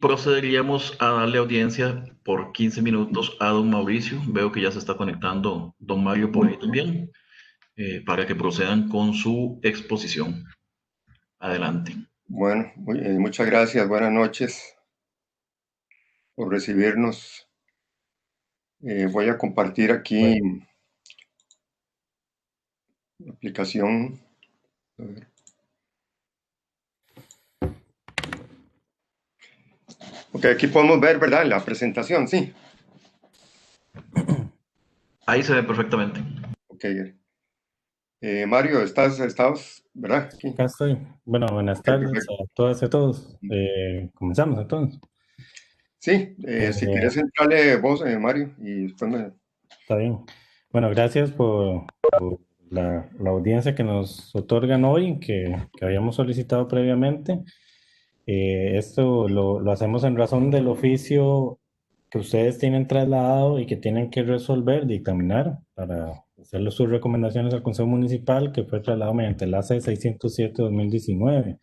Procederíamos a darle audiencia por 15 minutos a don Mauricio. Veo que ya se está conectando don Mario por ahí también, para que procedan con su exposición. Adelante. Bueno, muchas gracias, buenas noches por recibirnos. Voy a compartir aquí Bueno, la aplicación. A ver. Ok, aquí podemos ver, ¿verdad? La presentación, sí. Ahí se ve perfectamente. Ok. Mario, estás, ¿verdad? Aquí. acá estoy. Bueno, buenas Ok, tardes perfecto. a todas y a todos. Comenzamos entonces. Sí, si Eh, quieres entrarle vos, Mario, y después me... Está bien. Bueno, gracias por la audiencia que nos otorgan hoy, que habíamos solicitado previamente. Esto lo hacemos en razón del oficio que ustedes tienen trasladado y que tienen que resolver, dictaminar, para hacer sus recomendaciones al Consejo Municipal, que fue trasladado mediante el AC 607-2019.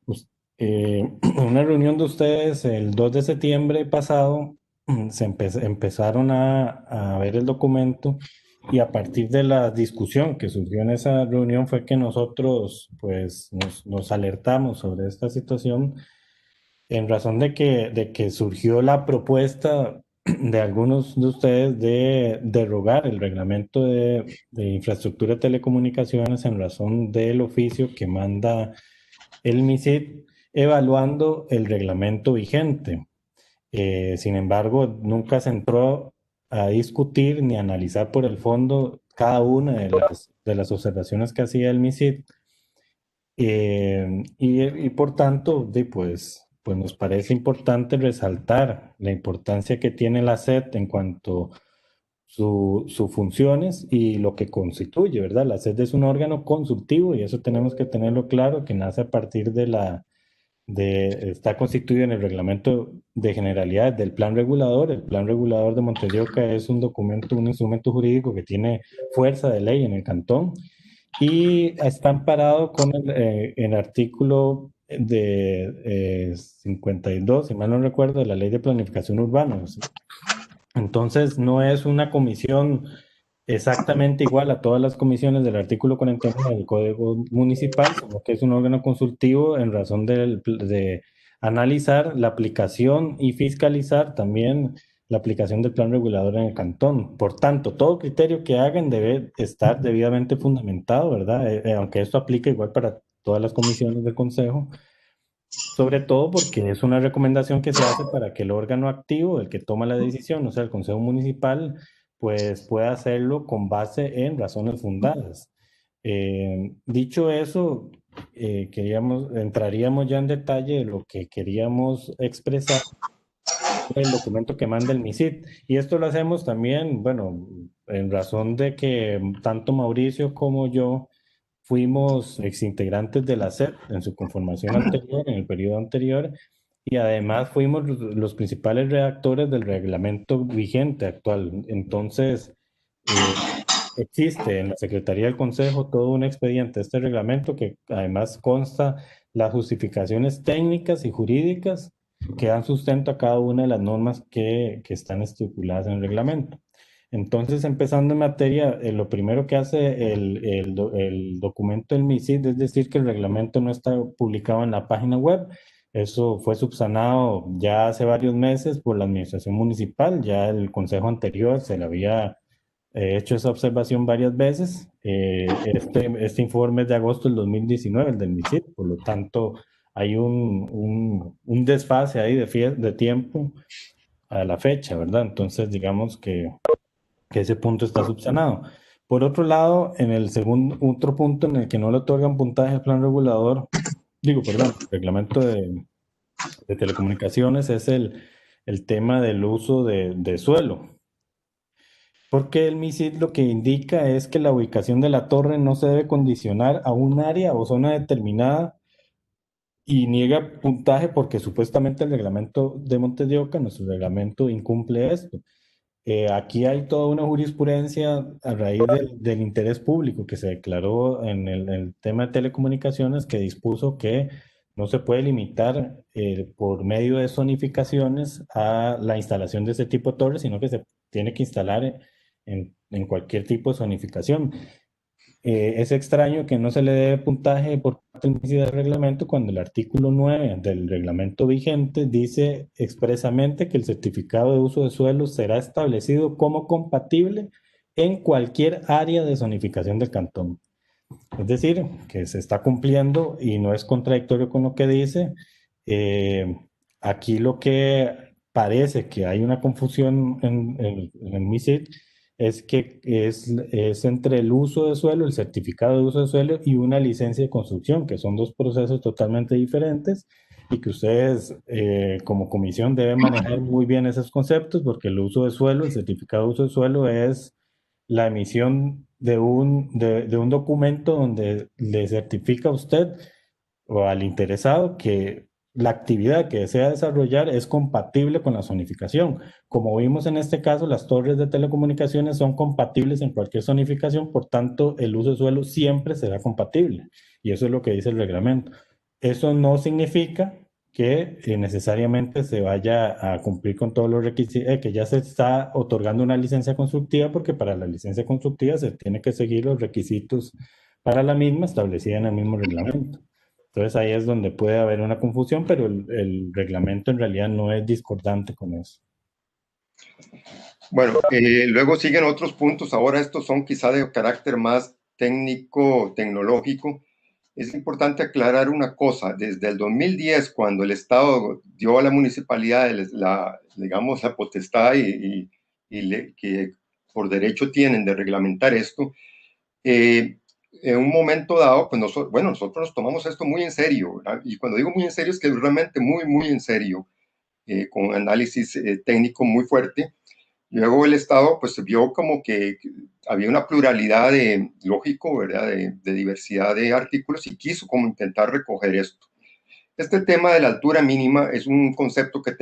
Us- en una reunión de ustedes el 2 de septiembre pasado, empezaron a ver el documento y a partir de la discusión que surgió en esa reunión fue que nosotros pues nos alertamos sobre esta situación en razón de que surgió la propuesta de algunos de ustedes de derogar el reglamento de infraestructura de telecomunicaciones en razón del oficio que manda el MISID evaluando el reglamento vigente. Sin embargo, nunca se entró a discutir ni a analizar por el fondo cada una de las observaciones que hacía el MISID. Y por tanto, pues nos parece importante resaltar la importancia que tiene la SED en cuanto sus funciones y lo que constituye, ¿verdad? La SED es un órgano consultivo y eso tenemos que tenerlo claro, que nace a partir está constituido en el reglamento de generalidades del plan regulador. El plan regulador de Montevideo es un documento, un instrumento jurídico que tiene fuerza de ley en el cantón y está amparado con el artículo de 52, si mal no recuerdo, de la Ley de Planificación Urbana. Entonces, no es una comisión exactamente igual a todas las comisiones del artículo 41 del Código Municipal, sino que es un órgano consultivo en razón de analizar la aplicación y fiscalizar también la aplicación del plan regulador en el cantón. Por tanto, todo criterio que hagan debe estar debidamente fundamentado, ¿verdad? Aunque esto aplica igual para todas las comisiones del Consejo, sobre todo porque es una recomendación que se hace para que el órgano activo, el que toma la decisión, o sea, el Consejo Municipal, pues pueda hacerlo con base en razones fundadas. Dicho eso, entraríamos ya en detalle de lo que queríamos expresar el documento que manda el MISID. Y esto lo hacemos también, bueno, en razón de que tanto Mauricio como yo fuimos exintegrantes de la SEP en su conformación anterior, en el periodo anterior, y además fuimos los principales redactores del reglamento vigente actual. Entonces, existe en la Secretaría del Consejo todo un expediente de este reglamento que además consta las justificaciones técnicas y jurídicas que dan sustento a cada una de las normas que están estipuladas en el reglamento. Entonces, empezando en materia, lo primero que hace el documento del MISID es decir que el reglamento no está publicado en la página web. Eso fue subsanado ya hace varios meses por la administración municipal. Ya el consejo anterior se le había hecho esa observación varias veces. Este informe es de agosto del 2019, el del MISID, por lo tanto hay un desfase ahí de tiempo a la fecha, ¿verdad? Entonces, digamos que ese punto está subsanado. Por otro lado, en el segundo, otro punto en el que no le otorgan puntaje al plan regulador, digo, perdón, reglamento de telecomunicaciones es el tema del uso de suelo. Porque el MISID lo que indica es que la ubicación de la torre no se debe condicionar a un área o zona determinada y niega puntaje porque supuestamente el reglamento de Montes de Oca, nuestro reglamento, incumple esto. Aquí hay toda una jurisprudencia a raíz del interés público que se declaró en el tema de telecomunicaciones que dispuso que no se puede limitar por medio de zonificaciones a la instalación de ese tipo de torres, sino que se tiene que instalar en cualquier tipo de zonificación. Es extraño que no se le dé puntaje por parte del MISID del reglamento cuando el artículo 9 del reglamento vigente dice expresamente que el certificado de uso de suelo será establecido como compatible en cualquier área de zonificación del cantón. Es decir, que se está cumpliendo y no es contradictorio con lo que dice. Eh, Aquí lo que parece que hay una confusión en el MISID es que es entre el uso de suelo, el certificado de uso de suelo y una licencia de construcción, que son dos procesos totalmente diferentes y que ustedes como comisión deben manejar muy bien esos conceptos porque el uso de suelo, el certificado de uso de suelo es la emisión de un documento donde le certifica a usted o al interesado que la actividad que desea desarrollar es compatible con la zonificación. Como vimos en este caso, las torres de telecomunicaciones son compatibles en cualquier zonificación, por tanto, el uso de suelo siempre será compatible. Y eso es lo que dice el reglamento. Eso no significa que necesariamente se vaya a cumplir con todos los requisitos, que ya se está otorgando una licencia constructiva, porque para la licencia constructiva se tiene que seguir los requisitos para la misma establecida en el mismo reglamento. Entonces ahí es donde puede haber una confusión, pero el reglamento en realidad no es discordante con eso. Bueno, luego siguen otros puntos. Ahora estos son quizá de carácter más técnico, tecnológico. Es importante aclarar una cosa. Desde el 2010, cuando el Estado dio a la municipalidad digamos, la potestad que por derecho tienen de reglamentar esto, en un momento dado, pues nosotros nos tomamos esto muy en serio, ¿verdad? Y cuando digo muy en serio es que realmente muy, muy en serio, con análisis técnico muy fuerte. Luego el Estado pues vio como que había una pluralidad lógico, ¿verdad? De diversidad de artículos y quiso como intentar recoger esto. Este tema de la altura mínima es un concepto que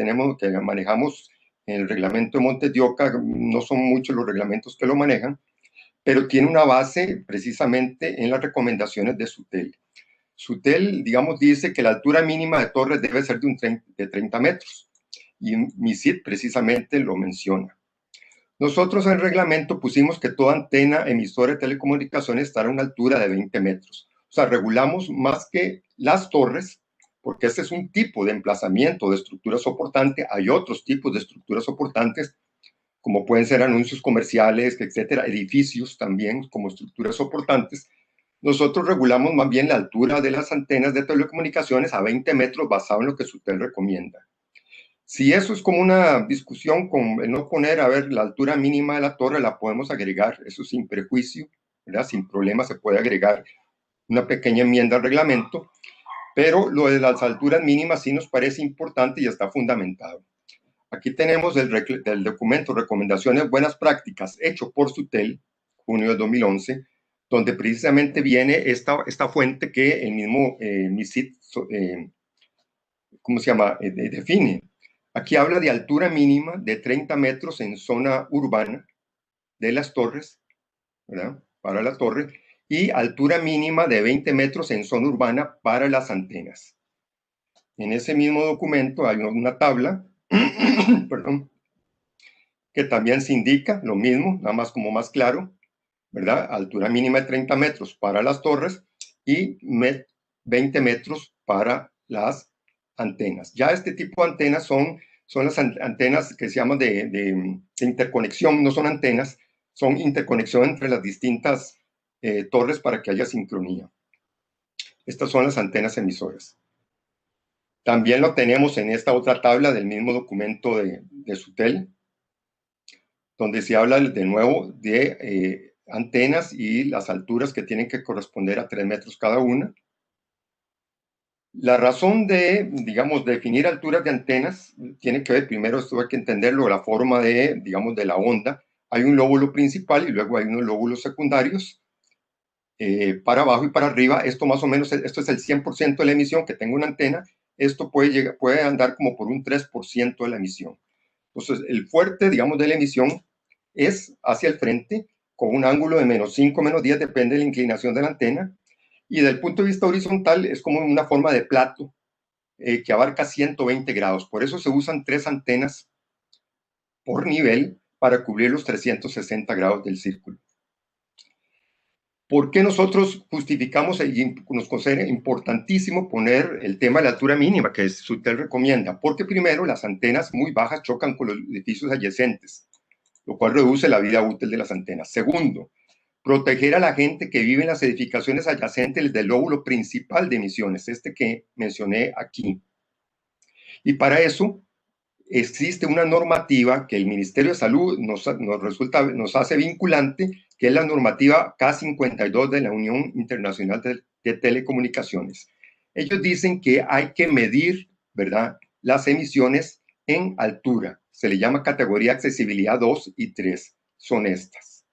manejamos en el reglamento de Montes de Oca. No son muchos los reglamentos que lo manejan, pero tiene una base precisamente en las recomendaciones de SUTEL. SUTEL, digamos, dice que la altura mínima de torres debe ser de 30 metros y MISID precisamente lo menciona. Nosotros en el reglamento pusimos que toda antena emisora de telecomunicaciones estará a una altura de 20 metros. O sea, regulamos más que las torres, porque este es un tipo de emplazamiento de estructura soportante. Hay otros tipos de estructuras soportantes, como pueden ser anuncios comerciales, etcétera, edificios también como estructuras soportantes. Nosotros regulamos más bien la altura de las antenas de telecomunicaciones a 20 metros basado en lo que SUTEL recomienda. Si eso es como una discusión con el no poner, a ver, la altura mínima de la torre, la podemos agregar, eso sin prejuicio, ¿verdad? Sin problema se puede agregar una pequeña enmienda al reglamento, pero lo de las alturas mínimas sí nos parece importante y está fundamentado. Aquí tenemos el documento Recomendaciones Buenas Prácticas, hecho por SUTEL, junio de 2011, donde precisamente viene esta fuente que el mismo MISID, ¿cómo se llama?, define. Aquí habla de altura mínima de 30 metros en zona urbana de las torres, ¿verdad?, para la torre, y altura mínima de 20 metros en zona urbana para las antenas. En ese mismo documento hay una tabla, perdón, que también se indica lo mismo, nada más como más claro, ¿verdad? Altura mínima de 30 metros para las torres y 20 metros para las antenas. Ya este tipo de antenas son las antenas que se llaman de interconexión, no son antenas, son interconexión entre las distintas torres para que haya sincronía. Estas son las antenas emisoras. También lo tenemos en esta otra tabla del mismo documento de SUTEL, donde se habla de nuevo de antenas y las alturas que tienen que corresponder a 3 metros cada una. La razón de, digamos, definir alturas de antenas tiene que ver, primero esto hay que entenderlo, la forma de, digamos, de la onda. Hay un lóbulo principal y luego hay unos lóbulos secundarios, para abajo y para arriba. Esto más o menos, esto es el 100% de la emisión que tenga una antena. Esto puede andar como por un 3% de la emisión. Entonces, el fuerte, digamos, de la emisión es hacia el frente, con un ángulo de -5, -10, depende de la inclinación de la antena. Y del punto de vista horizontal es como una forma de plato, que abarca 120 grados. Por eso se usan 3 antenas por nivel para cubrir los 360 grados del círculo. ¿Por qué nosotros justificamos y nos considera importantísimo poner el tema de la altura mínima que SUTEL recomienda? Porque primero, las antenas muy bajas chocan con los edificios adyacentes, lo cual reduce la vida útil de las antenas. Segundo, proteger a la gente que vive en las edificaciones adyacentes del lóbulo principal de emisiones, este que mencioné aquí. Y para eso existe una normativa que el Ministerio de Salud nos hace vinculante, que es la normativa K52 de la Unión Internacional de Telecomunicaciones. Ellos dicen que hay que medir, ¿verdad?, las emisiones en altura. Se le llama categoría accesibilidad 2 y 3. Son estas.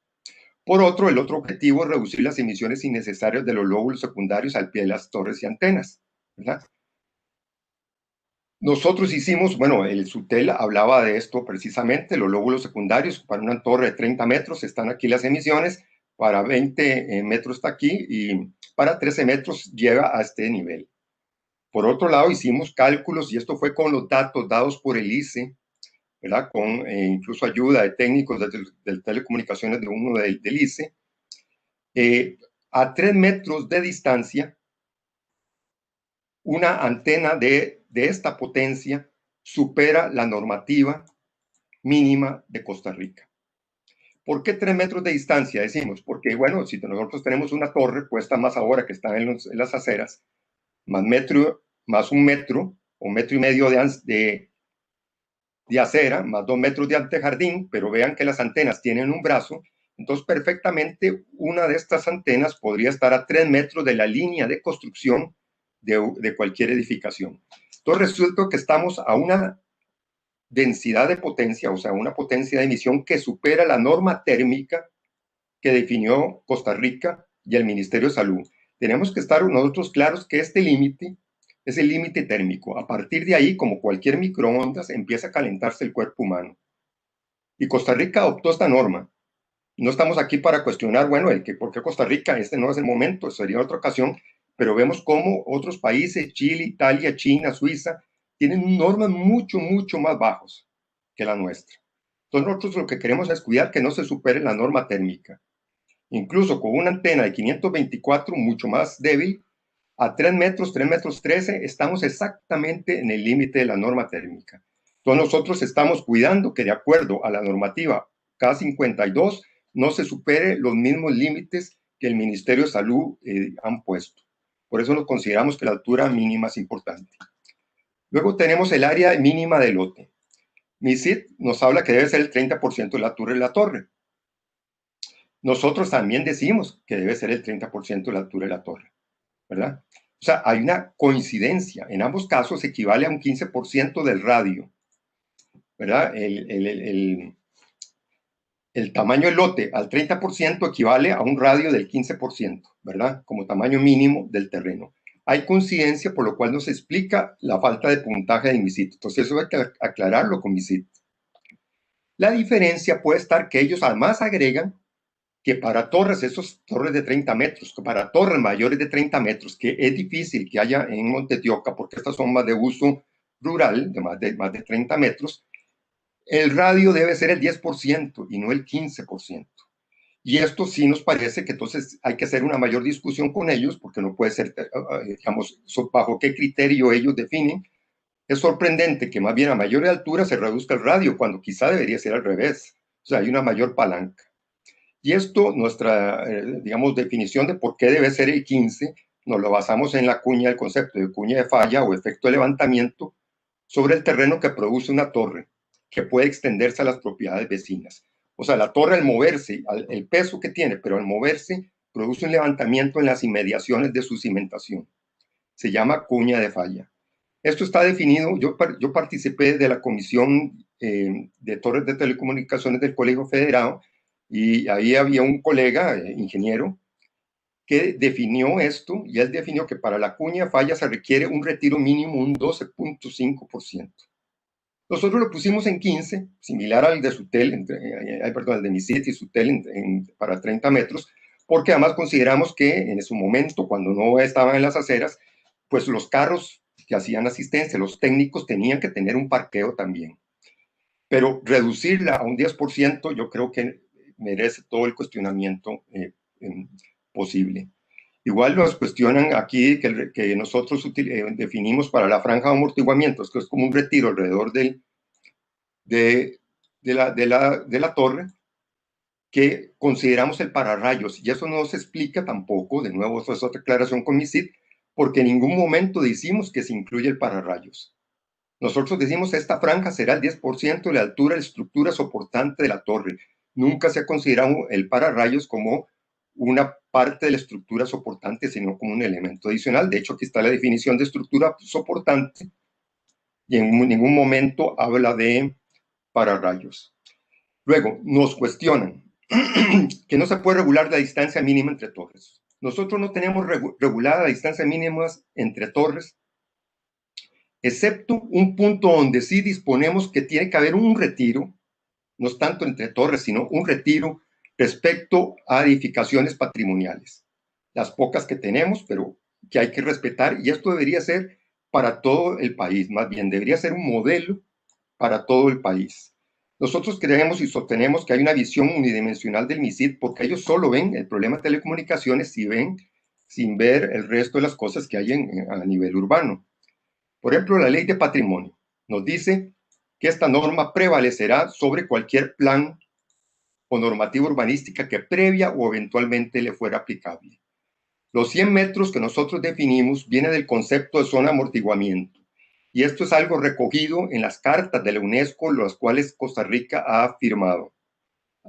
Por otro, el otro objetivo es reducir las emisiones innecesarias de los lóbulos secundarios al pie de las torres y antenas, ¿verdad? Nosotros hicimos, bueno, el SUTEL hablaba de esto precisamente, los lóbulos secundarios para una torre de 30 metros están aquí las emisiones, para 20 metros está aquí y para 13 metros llega a este nivel. Por otro lado, hicimos cálculos y esto fue con los datos dados por el ICE, ¿verdad? Con incluso ayuda de técnicos de telecomunicaciones de uno del ICE. A 3 metros de distancia, una antena de esta potencia supera la normativa mínima de Costa Rica. ¿Por qué 3 metros de distancia? Decimos, porque bueno, si nosotros tenemos una torre puesta más ahora que está en las aceras, más un metro o metro y medio de acera, más 2 metros de antejardín, pero vean que las antenas tienen un brazo, entonces perfectamente una de estas antenas podría estar a 3 metros de la línea de construcción de cualquier edificación. Entonces resulta que estamos a una densidad de potencia, o sea, una potencia de emisión que supera la norma térmica que definió Costa Rica y el Ministerio de Salud. Tenemos que estar nosotros claros que este límite es el límite térmico. A partir de ahí, como cualquier microondas, empieza a calentarse el cuerpo humano. Y Costa Rica adoptó esta norma. No estamos aquí para cuestionar, bueno, ¿por qué Costa Rica? Este no es el momento, sería otra ocasión, pero vemos cómo otros países, Chile, Italia, China, Suiza, tienen normas mucho, mucho más bajos que la nuestra. Entonces nosotros lo que queremos es cuidar que no se supere la norma térmica. Incluso con una antena de 524, mucho más débil, a 3 metros 13, estamos exactamente en el límite de la norma térmica. Entonces nosotros estamos cuidando que de acuerdo a la normativa K52 no se supere los mismos límites que el Ministerio de Salud han puesto. Por eso nos consideramos que la altura mínima es importante. Luego tenemos el área mínima del lote. MISIT nos habla que debe ser el 30% de la altura de la torre. Nosotros también decimos que debe ser el 30% de la altura de la torre, ¿verdad? O sea, hay una coincidencia. En ambos casos equivale a un 15% del radio, ¿verdad? El tamaño del lote al 30% equivale a un radio del 15%, ¿verdad? Como tamaño mínimo del terreno. Hay coincidencia, por lo cual nos explica la falta de puntaje de MISIT. Entonces eso hay que aclararlo con MISIT. La diferencia puede estar que ellos además agregan que para torres, esos torres de 30 metros, que para torres mayores de 30 metros, que es difícil que haya en Montetioca, porque estas son más de uso rural, de más de 30 metros, el radio debe ser el 10% y no el 15%. Y esto sí nos parece que entonces hay que hacer una mayor discusión con ellos, porque no puede ser, digamos, bajo qué criterio ellos definen. Es sorprendente que más bien a mayor altura se reduzca el radio, cuando quizá debería ser al revés. O sea, hay una mayor palanca. Y esto, nuestra, digamos, definición de por qué debe ser el 15, nos lo basamos en la cuña, el concepto de cuña de falla o efecto de levantamiento sobre el terreno que produce una torre, que puede extenderse a las propiedades vecinas. O sea, la torre al moverse, el peso que tiene, pero al moverse, produce un levantamiento en las inmediaciones de su cimentación. Se llama cuña de falla. Esto está definido, yo participé de la Comisión de Torres de Telecomunicaciones del Colegio Federado, y ahí había un colega, ingeniero, que definió esto, y él definió que para la cuña de falla se requiere un retiro mínimo, un 12.5%. Nosotros lo pusimos en 15, similar al de SUTEL, perdón, al de MISIT y SUTEL para 30 metros, porque además consideramos que en su momento, cuando no estaban en las aceras, pues los carros que hacían asistencia, los técnicos tenían que tener un parqueo también. Pero reducirla a un 10% yo creo que merece todo el cuestionamiento posible. Igual nos cuestionan aquí que nosotros definimos para la franja de amortiguamientos, que es como un retiro alrededor de la torre, que consideramos el pararrayos, y eso no se explica tampoco, de nuevo, eso es otra aclaración con MISID, porque en ningún momento decimos que se incluye el pararrayos. Nosotros decimos que esta franja será el 10% de la altura de la estructura soportante de la torre. Nunca se ha considerado el pararrayos como una parte de la estructura soportante, sino como un elemento adicional. De hecho, aquí está la definición de estructura soportante y en ningún momento habla de pararrayos. Luego, nos cuestionan que no se puede regular la distancia mínima entre torres. Nosotros no tenemos regulada la distancia mínima entre torres, excepto un punto donde sí disponemos que tiene que haber un retiro, no es tanto entre torres, sino un retiro respecto a edificaciones patrimoniales. Las pocas que tenemos, pero que hay que respetar, y esto debería ser para todo el país, más bien debería ser un modelo para todo el país. Nosotros creemos y sostenemos que hay una visión unidimensional del MISID porque ellos solo ven el problema de telecomunicaciones sin ver el resto de las cosas que hay a nivel urbano. Por ejemplo, la ley de patrimonio nos dice que esta norma prevalecerá sobre cualquier plan o normativa urbanística que previa o eventualmente le fuera aplicable. Los 100 metros que nosotros definimos viene del concepto de zona de amortiguamiento. Y esto es algo recogido en las cartas de la UNESCO, las cuales Costa Rica ha firmado.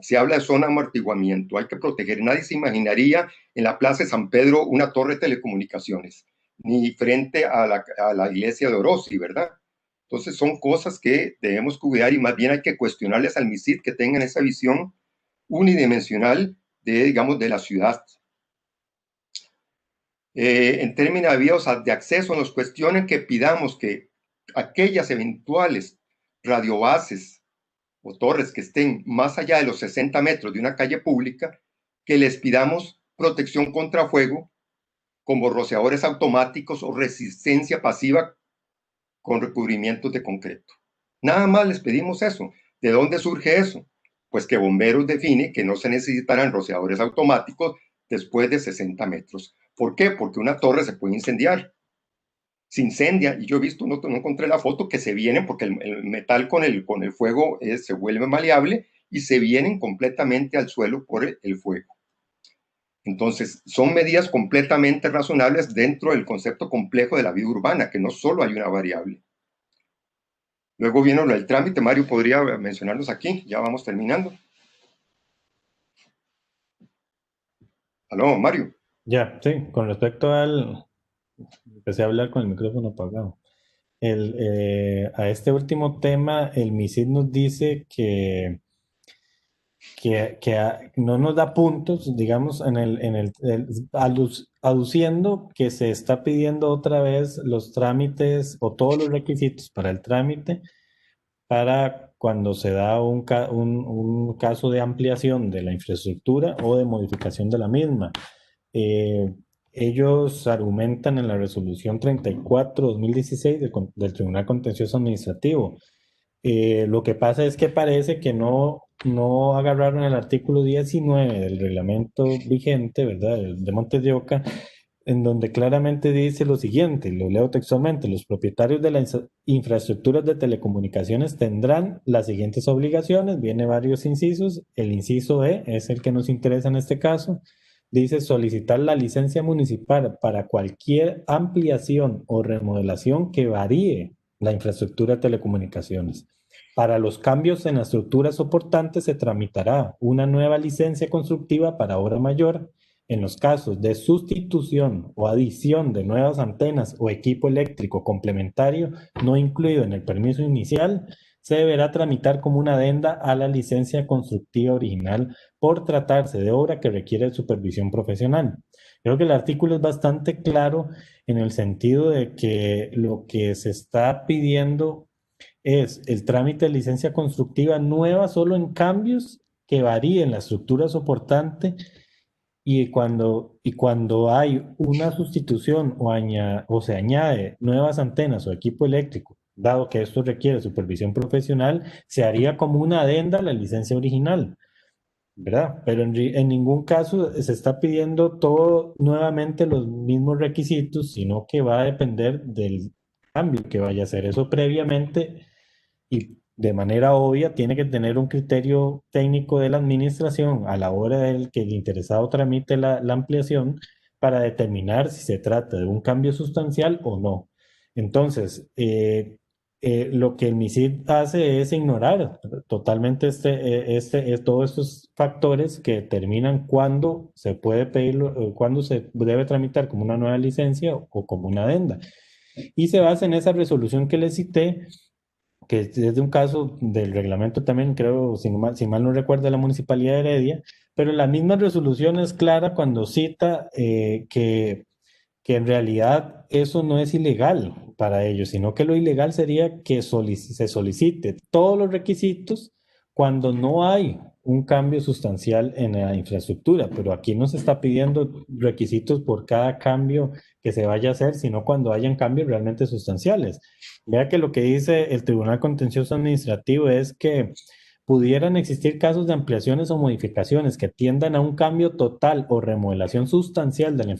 Se habla de zona de amortiguamiento, hay que proteger. Nadie se imaginaría en la Plaza de San Pedro una torre de telecomunicaciones, ni frente a la iglesia de Orosi, ¿verdad? Entonces son cosas que debemos cuidar y más bien hay que cuestionarles al MISID que tengan esa visión unidimensional digamos, de la ciudad. En términos de vías de acceso, nos cuestionan que pidamos que aquellas eventuales radiobases o torres que estén más allá de los 60 metros de una calle pública, que les pidamos protección contra fuego, como rociadores automáticos o resistencia pasiva con recubrimientos de concreto. Nada más les pedimos eso. ¿De dónde surge eso? Pues que Bomberos define que no se necesitarán rociadores automáticos después de 60 metros. ¿Por qué? Porque una torre se puede incendiar. Se incendia, y yo he visto, no encontré la foto, que se vienen, porque el metal con el fuego se vuelve maleable, y se vienen completamente al suelo por el fuego. Entonces, son medidas completamente razonables dentro del concepto complejo de la vida urbana, que no solo hay una variable. Luego viene el trámite, Mario podría mencionarlos aquí, ya vamos terminando. ¿Aló, Mario? Ya, sí, con respecto al... Empecé a hablar con el micrófono apagado. A este último tema, el MISID nos dice que no nos da puntos, digamos, aduciendo que se está pidiendo otra vez los trámites o todos los requisitos para el trámite para cuando se da un caso de ampliación de la infraestructura o de modificación de la misma. Ellos argumentan en la resolución 34/2016 del Tribunal Contencioso Administrativo. Lo que pasa es que parece que no agarraron el artículo 19 del reglamento vigente, ¿verdad? De Montes de Oca, en donde claramente dice lo siguiente, lo leo textualmente: los propietarios de las infraestructuras de telecomunicaciones tendrán las siguientes obligaciones, viene varios incisos, el inciso E es el que nos interesa en este caso, dice solicitar la licencia municipal para cualquier ampliación o remodelación que varíe la infraestructura de telecomunicaciones. Para los cambios en la estructura soportante se tramitará una nueva licencia constructiva para obra mayor. En los casos de sustitución o adición de nuevas antenas o equipo eléctrico complementario no incluido en el permiso inicial, se deberá tramitar como una adenda a la licencia constructiva original por tratarse de obra que requiere supervisión profesional. Creo que el artículo es bastante claro en el sentido de que lo que se está pidiendo es el trámite de licencia constructiva nueva solo en cambios que varíen la estructura soportante y cuando hay una sustitución o se añade nuevas antenas o equipo eléctrico, dado que esto requiere supervisión profesional, se haría como una adenda a la licencia original, ¿verdad? Pero en ningún caso se está pidiendo todo nuevamente los mismos requisitos, sino que va a depender del cambio que vaya a hacer. Eso previamente y de manera obvia tiene que tener un criterio técnico de la administración a la hora del que el interesado tramite la ampliación para determinar si se trata de un cambio sustancial o no. Entonces, lo que el MISID hace es ignorar totalmente todos estos factores que determinan cuándo se puede pedir, cuándo se debe tramitar como una nueva licencia o como una adenda. Y se basa en esa resolución que les cité, que es de un caso del reglamento también, creo, si mal no recuerdo, de la Municipalidad de Heredia, pero la misma resolución es clara cuando cita que en realidad eso no es ilegal para ellos, sino que lo ilegal sería que se solicite todos los requisitos cuando no hay un cambio sustancial en la infraestructura, pero aquí no se está pidiendo requisitos por cada cambio que se vaya a hacer, sino cuando hayan cambios realmente sustanciales. Vea que lo que dice el Tribunal Contencioso Administrativo es que pudieran existir casos de ampliaciones o modificaciones que tiendan a un cambio total o remodelación sustancial de la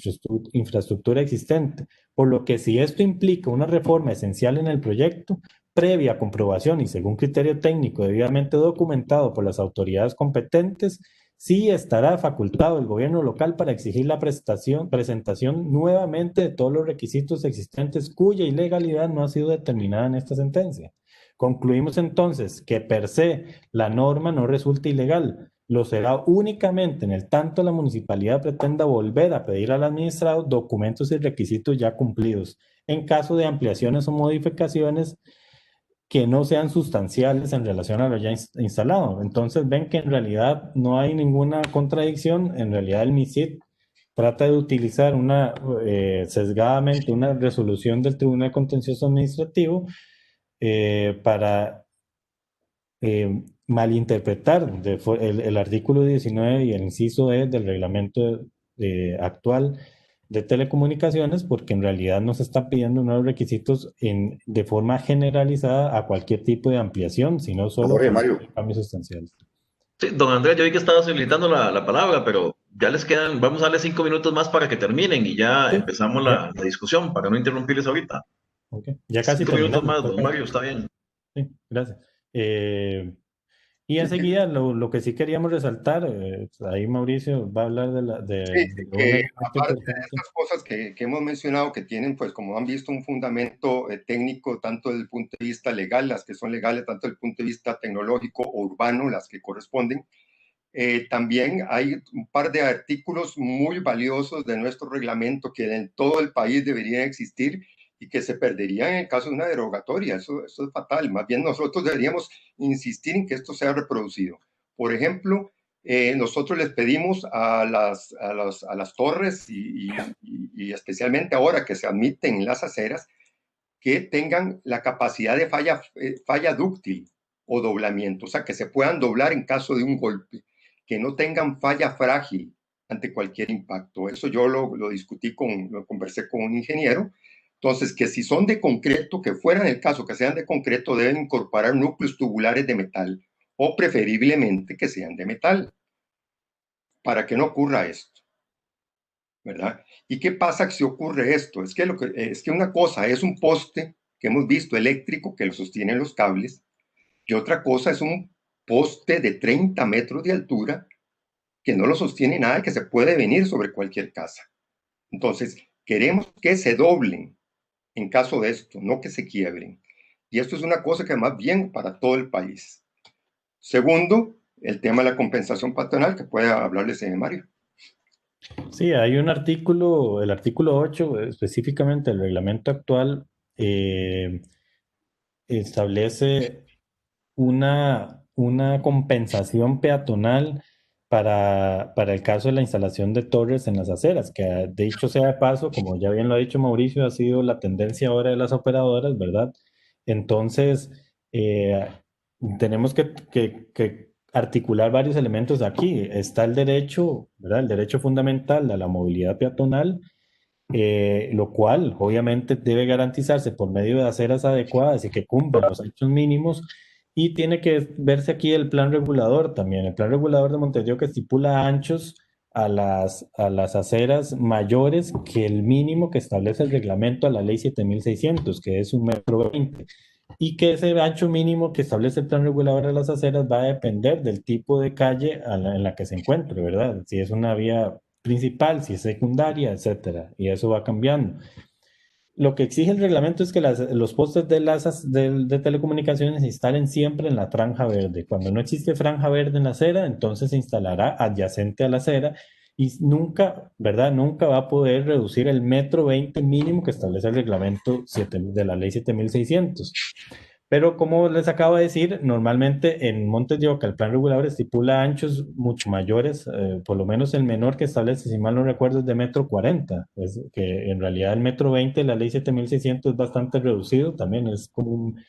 infraestructura existente, por lo que si esto implica una reforma esencial en el proyecto, previa comprobación y según criterio técnico debidamente documentado por las autoridades competentes, sí estará facultado el gobierno local para exigir la presentación nuevamente de todos los requisitos existentes cuya ilegalidad no ha sido determinada en esta sentencia. Concluimos entonces que per se la norma no resulta ilegal, lo será únicamente en el tanto la municipalidad pretenda volver a pedir al administrado documentos y requisitos ya cumplidos, en caso de ampliaciones o modificaciones que no sean sustanciales en relación a lo ya instalado. Entonces ven que en realidad no hay ninguna contradicción, en realidad el MISID trata de utilizar sesgadamente una resolución del Tribunal Contencioso Administrativo para malinterpretar el artículo 19 y el inciso E del reglamento actual de telecomunicaciones, porque en realidad no se está pidiendo nuevos requisitos de forma generalizada a cualquier tipo de ampliación, sino solo Jorge, Mario. cambios sustanciales. Sí, don Andrés, yo vi que estaba solicitando la palabra, pero ya les quedan, vamos a darle 5 minutos más para que terminen y ya Sí, empezamos la discusión para no interrumpirles ahorita. okay. Ya casi 5 minutos terminamos. más, don Mario, está bien. Sí, gracias. Y enseguida lo que sí queríamos resaltar, ahí Mauricio va a hablar de un que elemento aparte de importante. estas cosas que hemos mencionado, que tienen, pues como han visto, un fundamento técnico, tanto desde el punto de vista legal, las que son legales, tanto desde el punto de vista tecnológico o urbano, las que corresponden, también hay un par de artículos muy valiosos de nuestro reglamento que en todo el país deberían existir y que se perderían en el caso de una derogatoria. Eso es fatal. Más bien nosotros deberíamos insistir en que esto sea reproducido. Por ejemplo, nosotros les pedimos a las torres y especialmente ahora que se admiten en las aceras, que tengan la capacidad de falla dúctil o doblamiento, o sea, que se puedan doblar en caso de un golpe, que no tengan falla frágil ante cualquier impacto. Eso yo lo discutí lo conversé con un ingeniero. Entonces, que si son de concreto, que fuera en el caso que sean de concreto, deben incorporar núcleos tubulares de metal o preferiblemente que sean de metal para que no ocurra esto, ¿verdad? ¿Y qué pasa si ocurre esto? Es que una cosa es un poste que hemos visto eléctrico que lo sostienen los cables y otra cosa es un poste de 30 metros de altura que no lo sostiene nada y que se puede venir sobre cualquier casa. Entonces, queremos que se doblen en caso de esto, no que se quiebren. Y esto es una cosa que más bien para todo el país. Segundo, el tema de la compensación patronal, que puede hablarles Mario. Sí, hay un artículo, el artículo 8, específicamente el reglamento actual, establece una compensación peatonal para el caso de la instalación de torres en las aceras, que de hecho sea de paso, como ya bien lo ha dicho Mauricio, ha sido la tendencia ahora de las operadoras, ¿verdad? Entonces, tenemos que articular varios elementos aquí. Está el derecho, ¿verdad? El derecho fundamental a la movilidad peatonal, lo cual obviamente debe garantizarse por medio de aceras adecuadas y que cumplan los anchos mínimos. Y tiene que verse aquí el plan regulador también. El plan regulador de Montes de Oca estipula anchos a las aceras mayores que el mínimo que establece el reglamento a la ley 7600, que es 1,20 m. Y que ese ancho mínimo que establece el plan regulador de las aceras va a depender del tipo de calle en la que se encuentre, ¿verdad? Si es una vía principal, si es secundaria, etcétera. Y eso va cambiando. Lo que exige el reglamento es que los postes de telecomunicaciones se instalen siempre en la franja verde. Cuando no existe franja verde en la acera, entonces se instalará adyacente a la acera y nunca, ¿verdad? Nunca va a poder reducir el 1,20 m mínimo que establece el reglamento de la ley 7600. Pero como les acabo de decir, normalmente en Montes de Oca el plan regulador estipula anchos mucho mayores, por lo menos el menor que establece, si mal no recuerdo, es de 1,40 m. Es que en realidad el 1,20 m, la ley 7600 es bastante reducido, también es como un...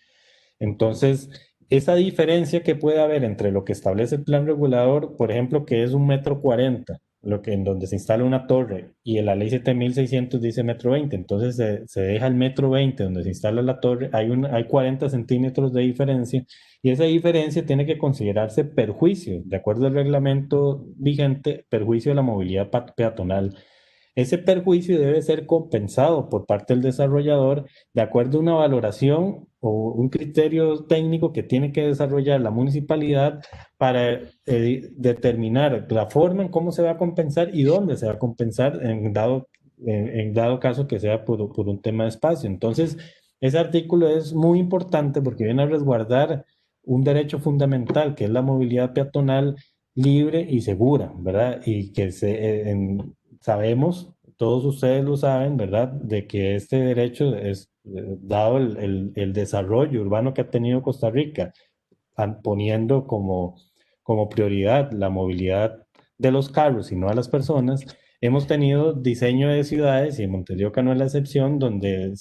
Entonces, esa diferencia que puede haber entre lo que establece el plan regulador, por ejemplo, que es 1,40 m, lo que en donde se instala una torre, y en la ley 7600 dice 1,20 m, entonces se deja el 1,20 m donde se instala la torre, hay 40 centímetros de diferencia, y esa diferencia tiene que considerarse perjuicio, de acuerdo al reglamento vigente, perjuicio de la movilidad peatonal. Ese perjuicio debe ser compensado por parte del desarrollador de acuerdo a una valoración o un criterio técnico que tiene que desarrollar la municipalidad para determinar la forma en cómo se va a compensar y dónde se va a compensar en dado caso que sea por un tema de espacio. Entonces, ese artículo es muy importante porque viene a resguardar un derecho fundamental que es la movilidad peatonal libre y segura, ¿verdad? Y que sabemos, todos ustedes lo saben, ¿verdad?, de que este derecho es, dado el desarrollo urbano que ha tenido Costa Rica, poniendo como prioridad la movilidad de los carros y no a las personas, hemos tenido diseño de ciudades, y Montes de Oca no es la excepción, donde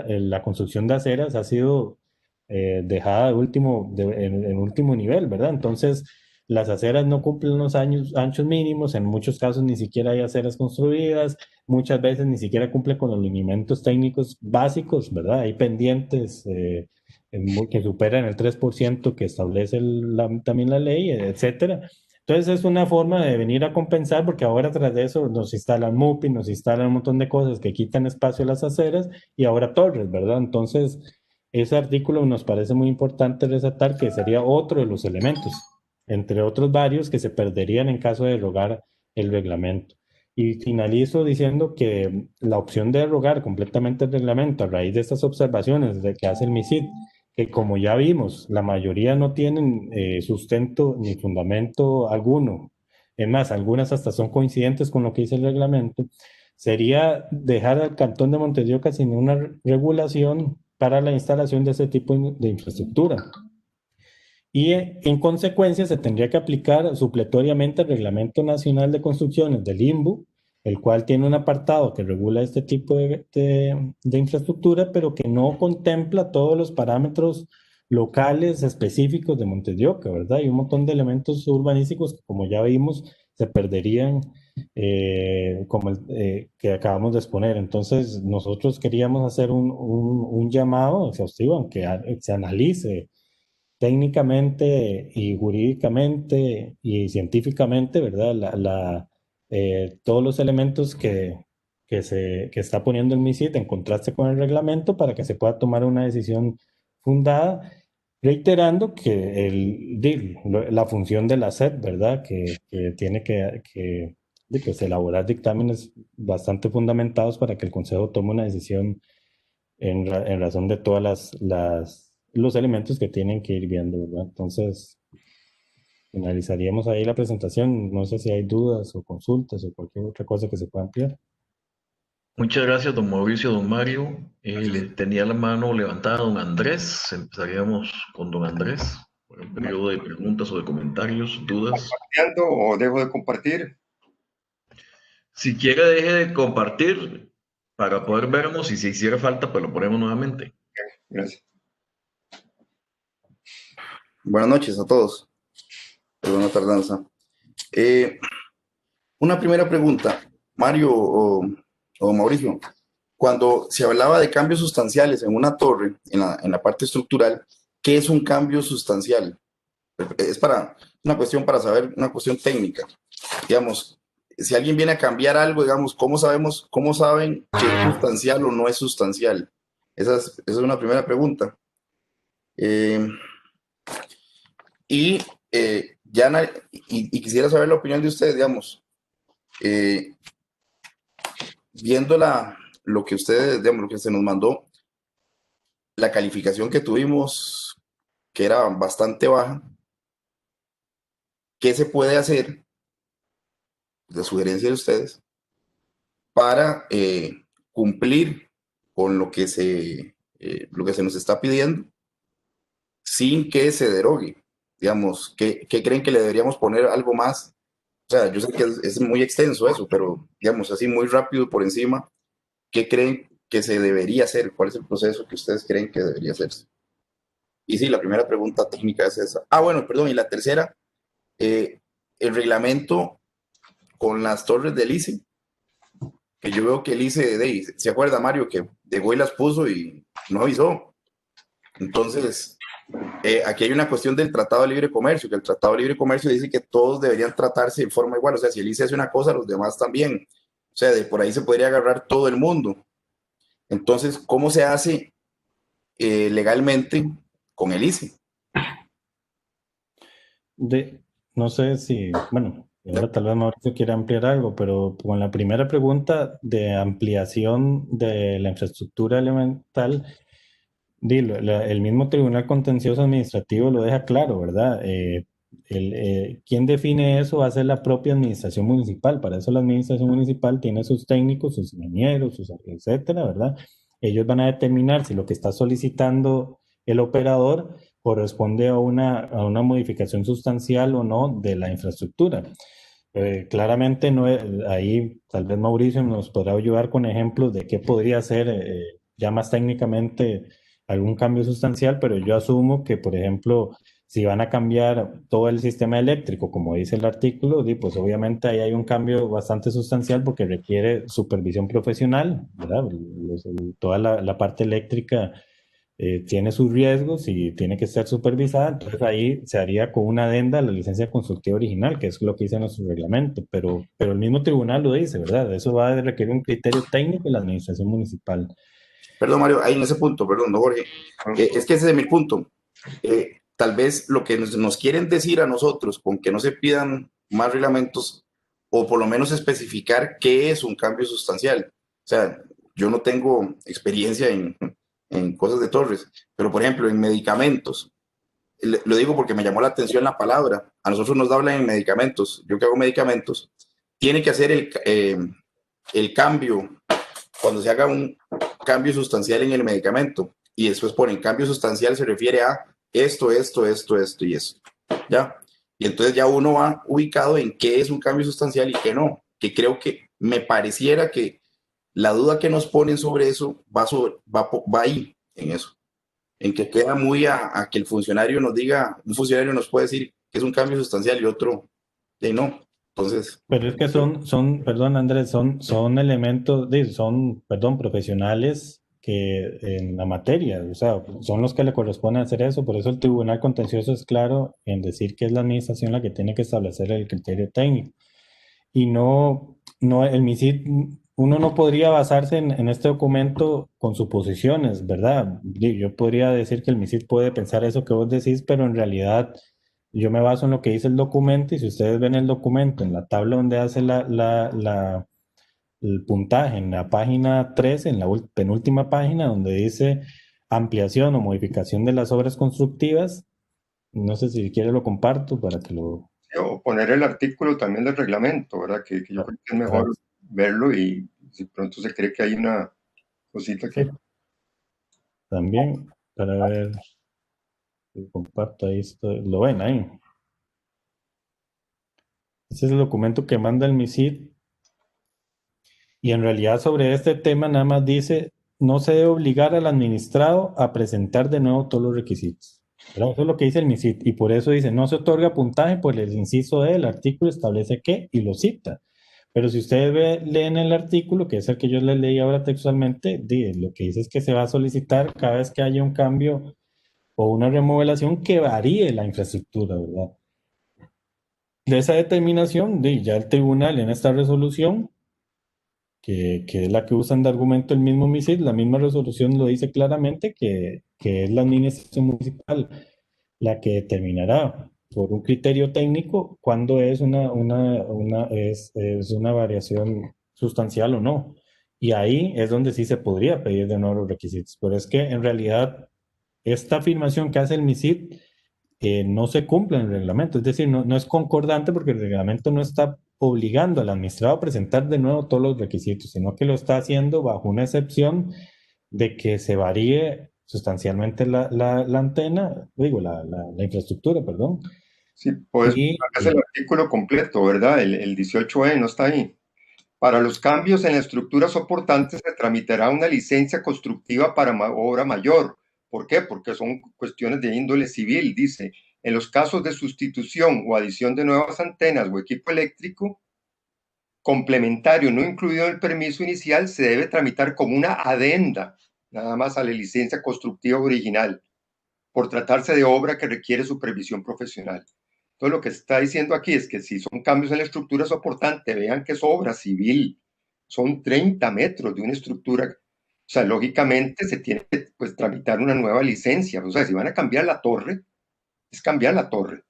la construcción de aceras ha sido dejada en último nivel, ¿verdad? Entonces, las aceras no cumplen los anchos mínimos, en muchos casos ni siquiera hay aceras construidas, muchas veces ni siquiera cumple con los lineamientos técnicos básicos, ¿verdad? Hay pendientes que superan el 3% que establece también la ley, etcétera. Entonces es una forma de venir a compensar, porque ahora tras de eso nos instalan MUPI, nos instalan un montón de cosas que quitan espacio a las aceras y ahora torres, ¿verdad? Entonces ese artículo nos parece muy importante resaltar que sería otro de los elementos, entre otros varios, que se perderían en caso de derogar el reglamento. Y finalizo diciendo que la opción de derogar completamente el reglamento a raíz de estas observaciones de que hace el MISID, que como ya vimos, la mayoría no tienen sustento ni fundamento alguno. Es más, algunas hasta son coincidentes con lo que dice el reglamento. Sería dejar al Cantón de Montes de Oca sin una regulación para la instalación de ese tipo de infraestructura. Y en consecuencia se tendría que aplicar supletoriamente el Reglamento Nacional de Construcciones del INBU, el cual tiene un apartado que regula este tipo de infraestructura, pero que no contempla todos los parámetros locales específicos de Montes de Oca, ¿verdad? Hay un montón de elementos urbanísticos que, como ya vimos, se perderían, como el que acabamos de exponer. Entonces, nosotros queríamos hacer un llamado exhaustivo, aunque se analice técnicamente y jurídicamente y científicamente, ¿verdad? Todos los elementos que está poniendo el MISID en contraste con el reglamento para que se pueda tomar una decisión fundada, reiterando que la función de la SED, ¿verdad? Que tiene pues, elaborar dictámenes bastante fundamentados para que el Consejo tome una decisión en razón de todas los elementos que tienen que ir viendo, ¿verdad? Entonces, finalizaríamos ahí la presentación. No sé si hay dudas o consultas o cualquier otra cosa que se pueda ampliar. Muchas gracias, don Mauricio, don Mario. Tenía la mano levantada don Andrés. Empezaríamos con don Andrés por el periodo de preguntas o de comentarios, dudas. ¿O dejo de compartir? Si quiere, deje de compartir para poder vernos, y si hiciera falta, pues lo ponemos nuevamente. Gracias. Buenas noches a todos. perdón la tardanza. Una primera pregunta, Mario o Mauricio. Cuando se hablaba de cambios sustanciales en una torre, en la parte estructural, ¿qué es un cambio sustancial? Es para una cuestión para saber, una cuestión técnica. Digamos, si alguien viene a cambiar algo, digamos, cómo saben que es sustancial o no es sustancial? Esa es una primera pregunta. Eh, y, y quisiera saber la opinión de ustedes, digamos, eh, viendo lo que ustedes, digamos, lo que se nos mandó, la calificación que tuvimos, que era bastante baja, ¿qué se puede hacer, de sugerencia de ustedes, para cumplir con lo que se nos está pidiendo sin que se derogue? Digamos, ¿qué creen que le deberíamos poner algo más? O sea, yo sé que es muy extenso eso, pero digamos así muy rápido por encima, ¿qué creen que se debería hacer? ¿Cuál es el proceso que ustedes creen que debería hacerse? Y sí, la primera pregunta técnica es esa. Ah, bueno, perdón, y la tercera, el reglamento con las torres del ICE, que yo veo que el ICE, ¿se acuerda Mario? Que llegó y las puso y no avisó. Entonces, aquí hay una cuestión del Tratado de Libre Comercio, que el Tratado de Libre Comercio dice que todos deberían tratarse de forma igual, o sea, si el ICE hace una cosa, los demás también. O sea, de por ahí se podría agarrar todo el mundo. Entonces, ¿cómo se hace legalmente con el ICE? No sé si, bueno, ahora tal vez Mauricio quiera ampliar algo, pero con la primera pregunta de ampliación de la infraestructura elemental, el mismo Tribunal Contencioso Administrativo lo deja claro, ¿verdad? Quien define eso va a ser la propia administración municipal. Para eso la administración municipal tiene sus técnicos, sus ingenieros, sus etcétera, ¿verdad? Ellos van a determinar si lo que está solicitando el operador corresponde a una modificación sustancial o no de la infraestructura. Claramente no ahí tal vez Mauricio nos podrá ayudar con ejemplos de qué podría ser ya más técnicamente algún cambio sustancial, pero yo asumo que, por ejemplo, si van a cambiar todo el sistema eléctrico, como dice el artículo, pues obviamente ahí hay un cambio bastante sustancial porque requiere supervisión profesional, ¿verdad? Toda la parte eléctrica tiene sus riesgos y tiene que ser supervisada, entonces ahí se haría con una adenda a la licencia constructiva original, que es lo que dice nuestro reglamento, pero el mismo tribunal lo dice, ¿verdad? Eso va a requerir un criterio técnico de la administración municipal. Perdón, Mario, ahí en ese punto, perdón, no, Jorge. Es que ese es mi punto. Tal vez lo que nos quieren decir a nosotros con que no se pidan más reglamentos, o por lo menos especificar qué es un cambio sustancial. O sea, yo no tengo experiencia en cosas de torres, pero por ejemplo, en medicamentos, lo digo porque me llamó la atención la palabra. A nosotros nos hablan en medicamentos. Yo que hago medicamentos, tiene que hacer el cambio cuando se haga un cambio sustancial en el medicamento y después ponen cambio sustancial se refiere a esto y esto, ¿ya? Y entonces ya uno va ubicado en qué es un cambio sustancial y qué no, que creo que me pareciera que la duda que nos ponen sobre eso va ahí, en eso, en que queda muy a que el funcionario nos diga, un funcionario nos puede decir que es un cambio sustancial y otro, y no. Entonces, Pero es que perdón Andrés, son elementos, perdón, profesionales que en la materia, o sea, son los que le corresponden hacer eso, por eso el Tribunal Contencioso es claro en decir que es la administración la que tiene que establecer el criterio técnico. Y el MISID, uno no podría basarse en este documento con suposiciones, ¿verdad? Yo podría decir que el MISID puede pensar eso que vos decís, pero en realidad yo me baso en lo que dice el documento y si ustedes ven el documento en la tabla donde hace el puntaje, en la página 3, en la penúltima página, donde dice ampliación o modificación de las obras constructivas, no sé si quiere lo comparto para que lo... O poner el artículo también del reglamento, ¿verdad? Que yo creo que es mejor verlo y si pronto se cree que hay una cosita que... Sí, también, para ver, si comparto ahí, lo ven ahí. Este es el documento que manda el MISID y en realidad sobre este tema nada más dice, no se debe obligar al administrado a presentar de nuevo todos los requisitos. ¿verdad? Eso es lo que dice el MISIT, y por eso dice, no se otorga puntaje por el inciso D del artículo establece que, y lo cita. Pero si ustedes leen el artículo, que es el que yo les leí ahora textualmente, lo que dice es que se va a solicitar cada vez que haya un cambio o una remodelación que varíe la infraestructura, ¿verdad? De esa determinación, ya el tribunal en esta resolución, que es la que usan de argumento el mismo MISID, la misma resolución lo dice claramente que es la administración municipal la que determinará por un criterio técnico cuándo es es una variación sustancial o no. Y ahí es donde sí se podría pedir de nuevo los requisitos. Pero es que en realidad esta afirmación que hace el MISID no se cumple en el reglamento. Es decir, no es concordante porque el reglamento no está obligando al administrado a presentar de nuevo todos los requisitos, sino que lo está haciendo bajo una excepción de que se varíe sustancialmente la antena, digo, la infraestructura, perdón. Sí, pues Y, acá es el artículo completo, ¿verdad? El 18E no está ahí. Para los cambios en la estructura soportante se tramitará una licencia constructiva para obra mayor. ¿Por qué? Porque son cuestiones de índole civil, dice. En los casos de sustitución o adición de nuevas antenas o equipo eléctrico complementario no incluido en el permiso inicial, se debe tramitar como una adenda, nada más a la licencia constructiva original, por tratarse de obra que requiere supervisión profesional. Entonces, lo que se está diciendo aquí es que si son cambios en la estructura soportante, vean que es obra civil, son 30 metros de una estructura. O sea, lógicamente se tiene que pues, tramitar una nueva licencia. O sea, si van a cambiar la torre, es cambiar la torre.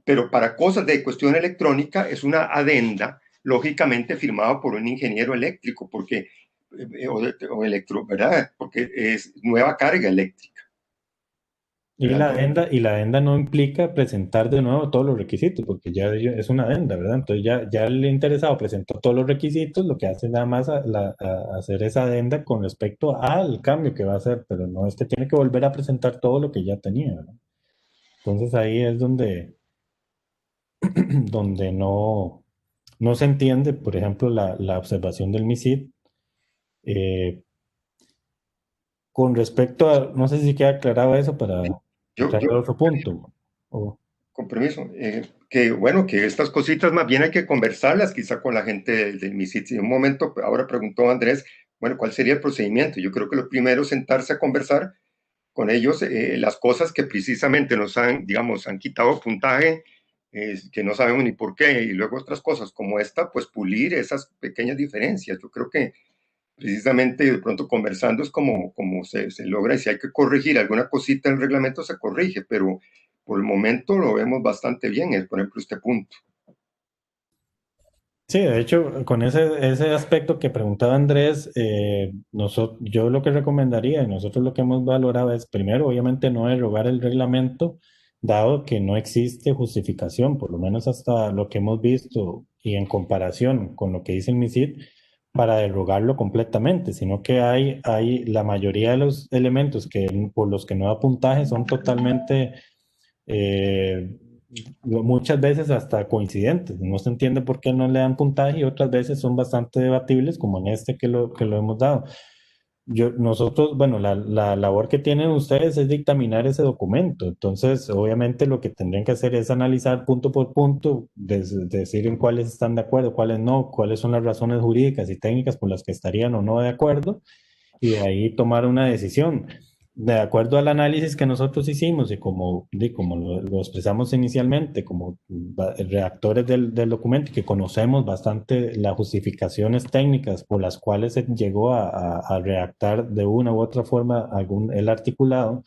Pero para cosas de cuestión electrónica es una adenda, lógicamente firmada por un ingeniero eléctrico, porque, o electro, ¿verdad? Porque es nueva carga eléctrica. y la adenda no implica presentar de nuevo todos los requisitos, porque ya es una adenda, ¿verdad? Entonces ya el interesado presentó todos los requisitos, lo que hace nada más a hacer esa adenda con respecto al cambio que va a hacer, pero no es que tiene que volver a presentar todo lo que ya tenía, ¿verdad? Entonces ahí es donde no se entiende, por ejemplo, la observación del MISID. eh, con respecto a, no sé si queda aclarado eso para Yo, entrar yo a otro punto. O- con permiso, que bueno, que estas cositas más bien hay que conversarlas quizá con la gente del MISIT. En un momento, ahora preguntó Andrés, bueno, ¿cuál sería el procedimiento? Yo creo que lo primero es sentarse a conversar con ellos las cosas que precisamente nos han, digamos, han quitado puntaje, que no sabemos ni por qué, y luego otras cosas como esta, pues pulir esas pequeñas diferencias. Yo creo que precisamente de pronto conversando es como se logra, y si hay que corregir alguna cosita en el reglamento se corrige, pero por el momento lo vemos bastante bien, es por ejemplo este punto. Sí, de hecho, con ese aspecto que preguntaba Andrés, yo lo que recomendaría y nosotros lo que hemos valorado es, primero, obviamente no derogar el reglamento, dado que no existe justificación, por lo menos hasta lo que hemos visto y en comparación con lo que dice el MISID, para derogarlo completamente, sino que hay la mayoría de los elementos por los que no da puntaje son totalmente eh, muchas veces hasta coincidentes. No se entiende por qué no le dan puntaje y otras veces son bastante debatibles, como en este que lo hemos dado. Nosotros, bueno, la labor que tienen ustedes es dictaminar ese documento. Entonces, obviamente lo que tendrían que hacer es analizar punto por punto, decir en cuáles están de acuerdo, cuáles no, cuáles son las razones jurídicas y técnicas por las que estarían o no de acuerdo y de ahí tomar una decisión. De acuerdo al análisis que nosotros hicimos y como lo expresamos inicialmente, como redactores del documento, que conocemos bastante las justificaciones técnicas por las cuales se llegó a redactar de una u otra forma el articulado,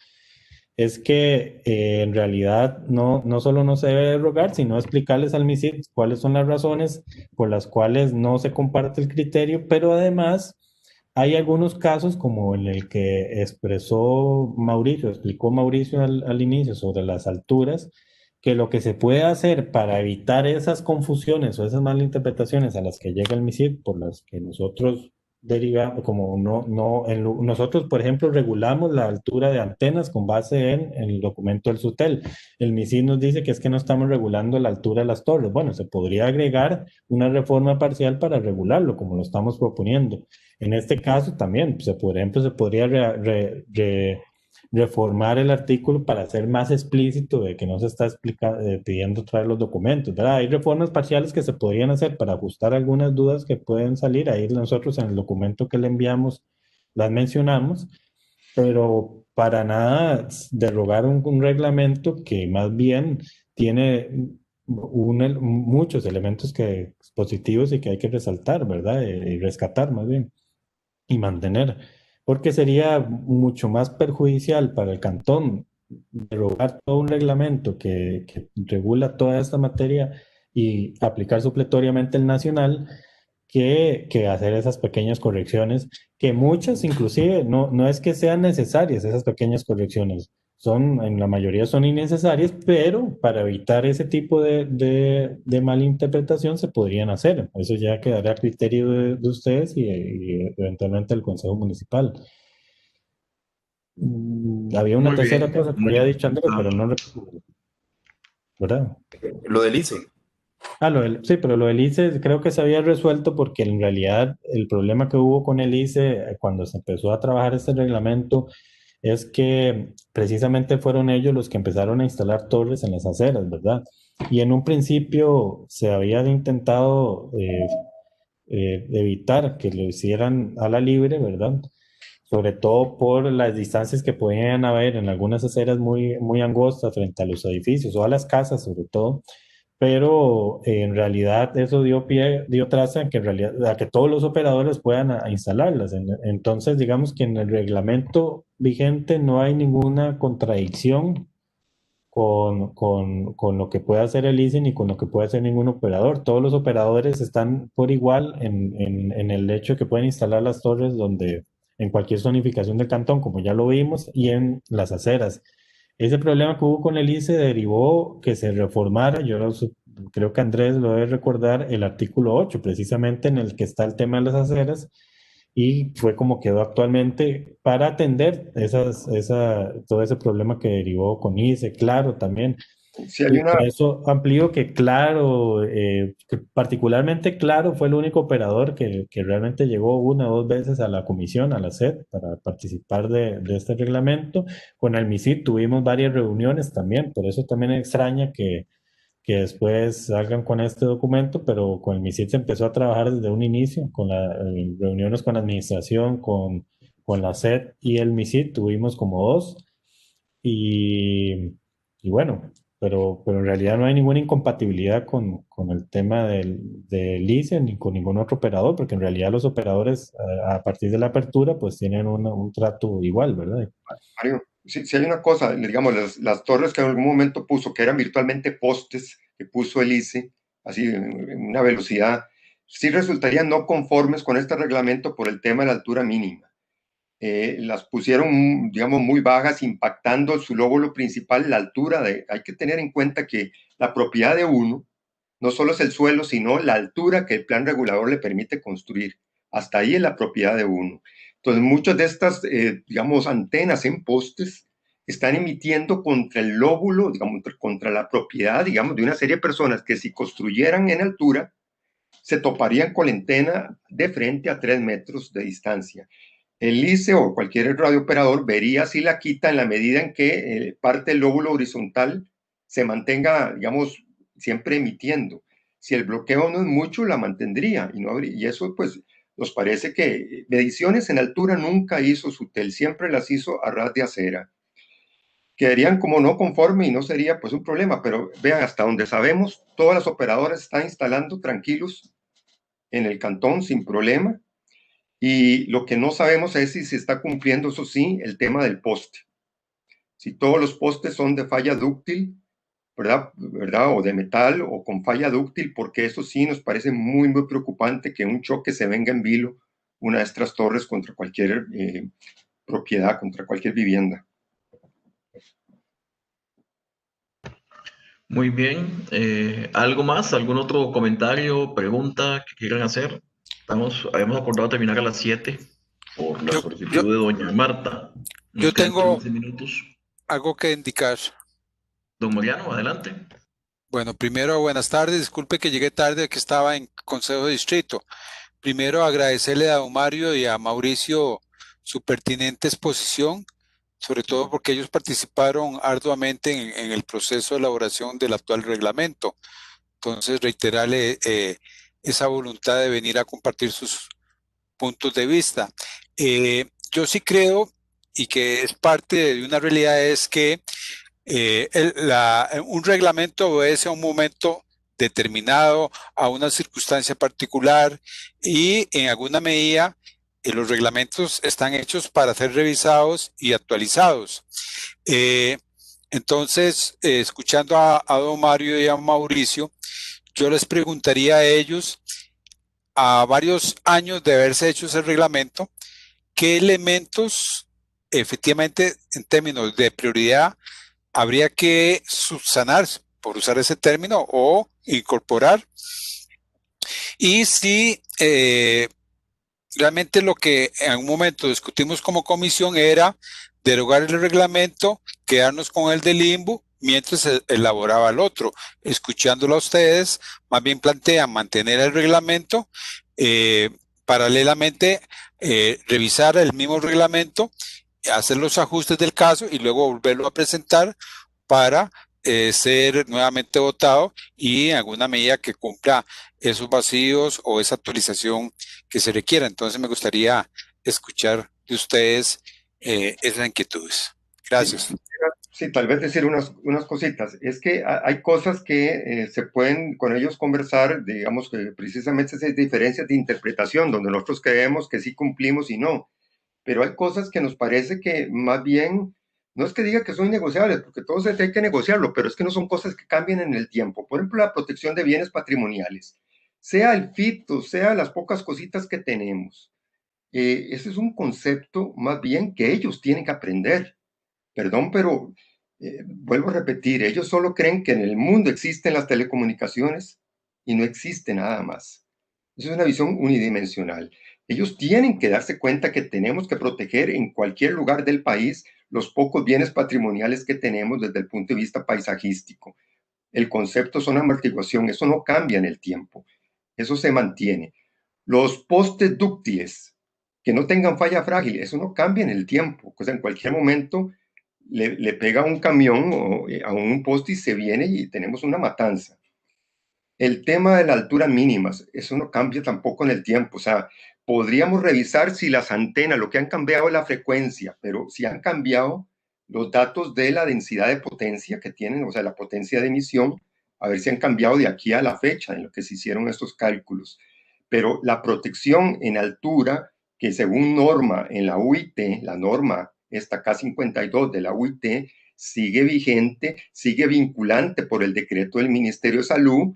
es que en realidad no solo no se debe derogar, sino explicarles al MISID cuáles son las razones por las cuales no se comparte el criterio, pero además hay algunos casos como en el que explicó Mauricio al inicio sobre las alturas, que lo que se puede hacer para evitar esas confusiones o esas malinterpretaciones a las que llega el MISID, por las que nosotros derivamos, como nosotros, por ejemplo, regulamos la altura de antenas con base en el documento del SUTEL. El MISID nos dice que es que no estamos regulando la altura de las torres. Bueno, se podría agregar una reforma parcial para regularlo, como lo estamos proponiendo. En este caso también, por ejemplo, se podría reformar el artículo para ser más explícito de que no se está pidiendo traer los documentos, ¿verdad? Hay reformas parciales que se podrían hacer para ajustar algunas dudas que pueden salir. Ahí nosotros en el documento que le enviamos las mencionamos, pero para nada derogar un reglamento que más bien tiene muchos elementos positivos y que hay que resaltar, ¿verdad? Y rescatar más bien y mantener, porque sería mucho más perjudicial para el cantón derogar todo un reglamento que regula toda esta materia y aplicar supletoriamente el nacional que hacer esas pequeñas correcciones, que muchas inclusive no es que sean necesarias esas pequeñas correcciones, en la mayoría son innecesarias, pero para evitar ese tipo de malinterpretación se podrían hacer. Eso ya quedará a criterio de ustedes y eventualmente del Consejo Municipal. Había una Muy tercera bien, cosa que había muchas dicho Andrés, pero gracias. no recuerdo, ¿verdad? Lo del ICE. Sí, pero lo del ICE creo que se había resuelto porque en realidad el problema que hubo con el ICE cuando se empezó a trabajar este reglamento es que precisamente fueron ellos los que empezaron a instalar torres en las aceras, ¿verdad? Y en un principio se había intentado evitar que lo hicieran a la libre, ¿verdad? Sobre todo por las distancias que podían haber en algunas aceras muy angostas frente a los edificios o a las casas, sobre todo, pero en realidad eso dio traza en que en realidad, a que todos los operadores puedan instalarlas. Entonces, digamos que en el reglamento vigente no hay ninguna contradicción con lo que puede hacer el ICE ni con lo que puede hacer ningún operador. Todos los operadores están por igual en el hecho de que pueden instalar las torres en cualquier zonificación del cantón, como ya lo vimos, y en las aceras. Ese problema que hubo con el ICE derivó que se reformara, creo que Andrés lo debe recordar, el artículo 8 precisamente en el que está el tema de las aceras, y fue como quedó actualmente para atender todo ese problema que derivó con ICE, Claro también. Si hay Y una, con eso amplío que Claro, que particularmente Claro fue el único operador que realmente llegó una o dos veces a la comisión, a la SED, para participar de este reglamento. Con el MISID tuvimos varias reuniones también, por eso también extraña que después salgan con este documento, pero con el MISID se empezó a trabajar desde un inicio, con las reuniones con la administración, con la SED y el MISID, tuvimos como dos, y bueno, pero en realidad no hay ninguna incompatibilidad con el tema del ICE ni con ningún otro operador, porque en realidad los operadores a partir de la apertura pues tienen un trato igual, ¿verdad? Mario, si hay una cosa, digamos, las torres que en algún momento puso, que eran virtualmente postes que puso el ICE, así en una velocidad, sí resultarían no conformes con este reglamento por el tema de la altura mínima. Las pusieron, digamos, muy bajas, impactando su lóbulo principal, la altura hay que tener en cuenta que la propiedad de uno no solo es el suelo, sino la altura que el plan regulador le permite construir. Hasta ahí es la propiedad de uno. Entonces, muchas de estas, digamos, antenas en postes están emitiendo contra el lóbulo, digamos, contra la propiedad, digamos, de una serie de personas que si construyeran en altura, se toparían con la antena de frente a 3 metros de distancia. El ICE o cualquier radiooperador vería si la quita en la medida en que parte del lóbulo horizontal se mantenga, digamos, siempre emitiendo. Si el bloqueo no es mucho, la mantendría y eso pues nos parece que mediciones en altura nunca hizo Sutel, siempre las hizo a ras de acera. Quedarían como no conforme y no sería pues un problema, pero vean, hasta donde sabemos, todas las operadoras están instalando tranquilos en el cantón sin problema. Y lo que no sabemos es si se está cumpliendo, eso sí, el tema del poste. Si todos los postes son de falla dúctil, ¿verdad? O de metal o con falla dúctil, porque eso sí nos parece muy preocupante que un choque se venga en vilo una de estas torres contra cualquier propiedad, contra cualquier vivienda. Muy bien. ¿Algo más? ¿Algún otro comentario, pregunta que quieran hacer? Habíamos acordado terminar a las 7 por la Yo, yo, solicitud de doña Marta. yo Nos quedan tengo 15 minutos. algo que indicar. Don Mariano, adelante. Bueno, primero, buenas tardes. Disculpe que llegué tarde, que estaba en Consejo de Distrito. Primero, agradecerle a don Mario y a Mauricio su pertinente exposición. sobre todo porque ellos participaron arduamente en el proceso de elaboración del actual reglamento. Entonces, reiterarle esa voluntad de venir a compartir sus puntos de vista. Yo sí creo, y que es parte de una realidad, es que un reglamento obedece a un momento determinado, a una circunstancia particular, y en alguna medida los reglamentos están hechos para ser revisados y actualizados. Eh, entonces, escuchando a don Mario y a Mauricio, yo les preguntaría a ellos, a varios años de haberse hecho ese reglamento, ¿qué elementos efectivamente en términos de prioridad habría que subsanar, por usar ese término, o incorporar? Y si realmente lo que en un momento discutimos como comisión era derogar el reglamento, quedarnos con el de limbo mientras se elaboraba el otro. Escuchándolo a ustedes, más bien plantean mantener el reglamento, paralelamente revisar el mismo reglamento, hacer los ajustes del caso y luego volverlo a presentar para ser nuevamente votado y en alguna medida que cumpla esos vacíos o esa actualización que se requiera. Entonces me gustaría escuchar de ustedes esas inquietudes. Gracias. Sí, tal vez decir unas cositas. Es que hay cosas que se pueden con ellos conversar, digamos que precisamente esas diferencias de interpretación, donde nosotros creemos que sí cumplimos y no. Pero hay cosas que nos parece que más bien, no es que diga que son innegociables, porque todo se tiene que negociarlo, pero es que no son cosas que cambien en el tiempo. Por ejemplo, la protección de bienes patrimoniales, sea el FITO, sea las pocas cositas que tenemos. Ese es un concepto más bien que ellos tienen que aprender. Perdón, pero vuelvo a repetir, ellos solo creen que en el mundo existen las telecomunicaciones y no existe nada más. Esa es una visión unidimensional. Ellos tienen que darse cuenta que tenemos que proteger en cualquier lugar del país los pocos bienes patrimoniales que tenemos desde el punto de vista paisajístico. El concepto son amortiguación, eso no cambia en el tiempo, eso se mantiene. Los postes dúctiles, que no tengan falla frágil, eso no cambia en el tiempo, pues en cualquier momento le pega un camión o a un poste y se viene y tenemos una matanza. El tema de la altura mínimas, eso no cambia tampoco en el tiempo. O sea, podríamos revisar si las antenas, lo que han cambiado es la frecuencia, pero si han cambiado los datos de la densidad de potencia que tienen, o sea, la potencia de emisión, a ver si han cambiado de aquí a la fecha en lo que se hicieron estos cálculos. Pero la protección en altura, que según norma en la UIT, la norma esta K52 de la UIT, sigue vigente, sigue vinculante por el decreto del Ministerio de Salud.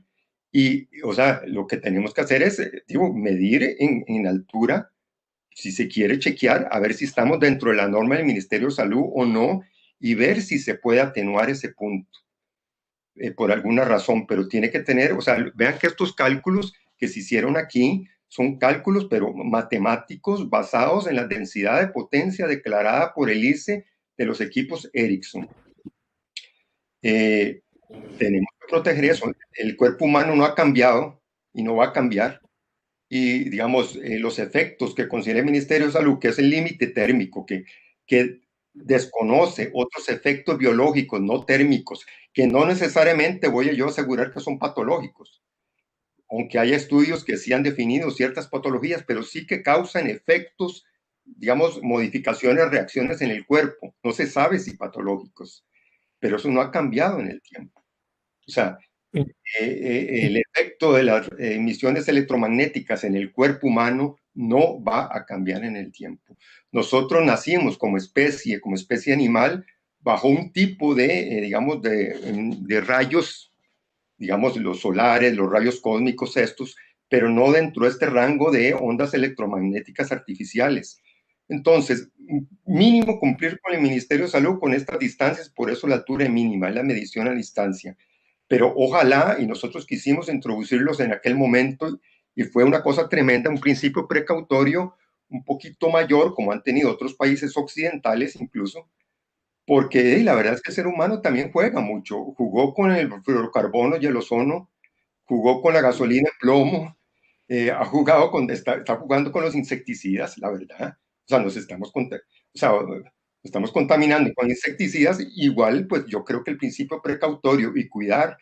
Y, o sea, lo que tenemos que hacer es, digo, medir en altura, si se quiere chequear, a ver si estamos dentro de la norma del Ministerio de Salud o no, y ver si se puede atenuar ese punto por alguna razón, pero tiene que tener, o sea, vean que estos cálculos que se hicieron aquí son cálculos, pero matemáticos basados en la densidad de potencia declarada por el ICE de los equipos Ericsson. Tenemos que proteger eso. El cuerpo humano no ha cambiado y no va a cambiar. Y, digamos, los efectos que considera el Ministerio de Salud, que es el límite térmico, que desconoce otros efectos biológicos no térmicos, que no necesariamente voy yo a asegurar que son patológicos, aunque hay estudios que sí han definido ciertas patologías, pero sí que causan efectos, digamos, modificaciones, reacciones en el cuerpo. No se sabe si patológicos, pero eso no ha cambiado en el tiempo. O sea, el efecto de las emisiones electromagnéticas en el cuerpo humano no va a cambiar en el tiempo. Nosotros nacimos como especie animal, bajo un tipo de, digamos, de rayos, digamos, los solares, los rayos cósmicos estos, pero no dentro de este rango de ondas electromagnéticas artificiales. Entonces, mínimo cumplir con el Ministerio de Salud con estas distancias, por eso la altura es mínima, es la medición a distancia. Pero ojalá, y nosotros quisimos introducirlos en aquel momento, y fue una cosa tremenda, un principio precautorio un poquito mayor, como han tenido otros países occidentales incluso, porque la verdad es que el ser humano también juega mucho, jugó con el fluorocarbono y el ozono, jugó con la gasolina en plomo, ha jugado está jugando con los insecticidas, la verdad. O sea, nos estamos o sea, estamos contaminando con insecticidas, igual pues yo creo que el principio precautorio y cuidar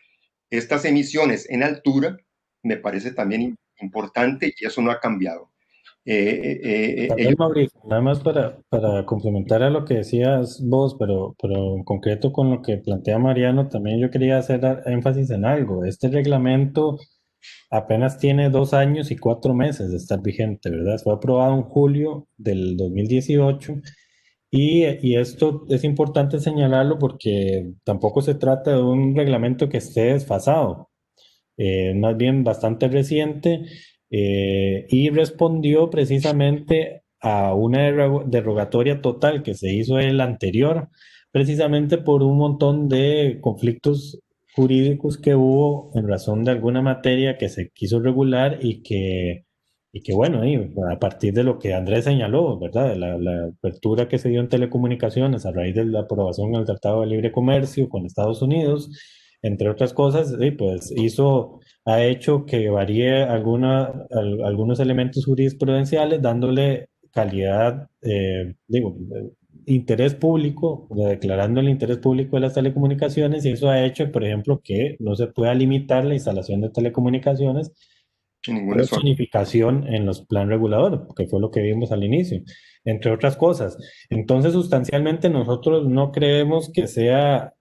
estas emisiones en altura me parece también importante y eso no ha cambiado. Tal vez, Mauricio, nada más para complementar a lo que decías vos, pero en concreto con lo que plantea Mariano, también yo quería hacer énfasis en algo. Este reglamento apenas tiene 2 años y 4 meses de estar vigente, ¿verdad? Fue aprobado en julio del 2018 y esto es importante señalarlo porque tampoco se trata de un reglamento que esté desfasado, más bien bastante reciente, y respondió precisamente a una derogatoria total que se hizo el anterior, precisamente por un montón de conflictos jurídicos que hubo en razón de alguna materia que se quiso regular y que bueno, y a partir de lo que Andrés señaló, ¿verdad? De la apertura que se dio en telecomunicaciones a raíz de la aprobación del Tratado de Libre Comercio con Estados Unidos, entre otras cosas, y pues ha hecho que varíe algunos elementos jurisprudenciales, dándole calidad, interés público, declarando el interés público de las telecomunicaciones, y eso ha hecho, por ejemplo, que no se pueda limitar la instalación de telecomunicaciones en ninguna por zona. zonificación en los plan regulador, que fue lo que vimos al inicio, entre otras cosas. Entonces, sustancialmente, nosotros no creemos que sea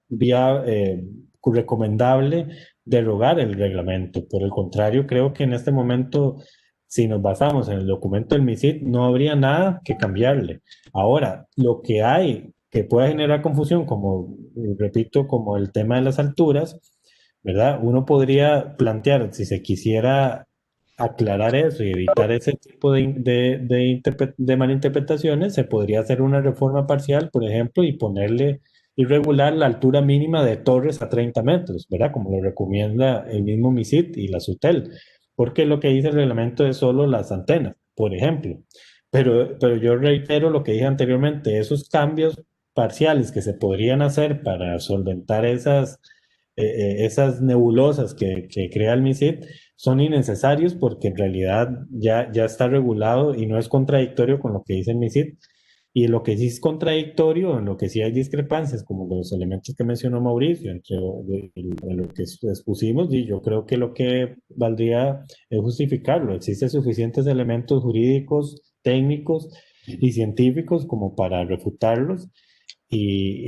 recomendable derogar el reglamento. Por el contrario, creo que en este momento, si nos basamos en el documento del MISID, no habría nada que cambiarle. Ahora, lo que hay que puede generar confusión, como repito, como el tema de las alturas, ¿verdad? Uno podría plantear, si se quisiera aclarar eso y evitar ese tipo de malinterpretaciones, se podría hacer una reforma parcial, por ejemplo, y ponerle y regular la altura mínima de torres a 30 metros, ¿verdad? Como lo recomienda el mismo MISIT y la SUTEL, porque lo que dice el reglamento es solo las antenas, por ejemplo. Pero yo reitero lo que dije anteriormente, esos cambios parciales que se podrían hacer para solventar esas nebulosas que crea el MISID son innecesarios porque en realidad ya está regulado y no es contradictorio con lo que dice el MISID. Y lo que sí es contradictorio, en lo que sí hay discrepancias, como los elementos que mencionó Mauricio, entre lo que expusimos, y yo creo que lo que valdría es justificarlo. Existen suficientes elementos jurídicos, técnicos y científicos como para refutarlos, y,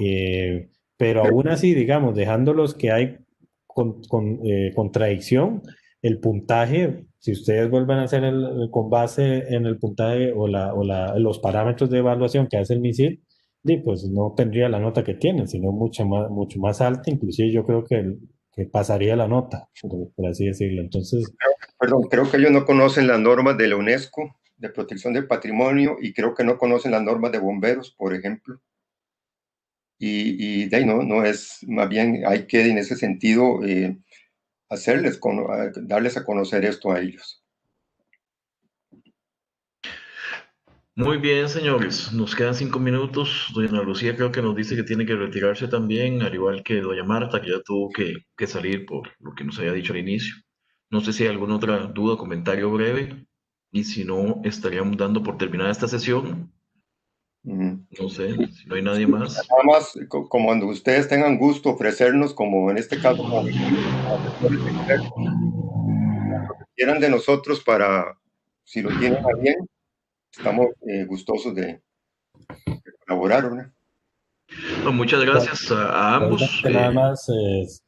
pero aún así, digamos, dejando los que hay contradicción, el puntaje, si ustedes vuelven a hacer con base en el puntaje los parámetros de evaluación que hace el MISID, pues no tendría la nota que tienen, sino mucho más alta, inclusive yo creo que pasaría la nota, por así decirlo. Entonces, Perdón, creo que ellos no conocen las normas de la UNESCO de protección del patrimonio y creo que no conocen las normas de bomberos, por ejemplo. Y de ahí no es, más bien hay que en ese sentido darles a conocer esto a ellos. Muy bien, señores. Nos quedan 5 minutos. Doña Lucía creo que nos dice que tiene que retirarse también, al igual que doña Marta, que ya tuvo que salir por lo que nos había dicho al inicio. No sé si hay alguna otra duda, comentario breve. Y si no, estaríamos dando por terminada esta sesión. No sé, si no hay nadie más. Nada más, como cuando ustedes tengan gusto ofrecernos, como en este caso, como asesores expertos, lo que quieran de nosotros para, si lo tienen a bien, estamos gustosos de colaborar, ¿no? Bueno, muchas gracias a ambos. nada más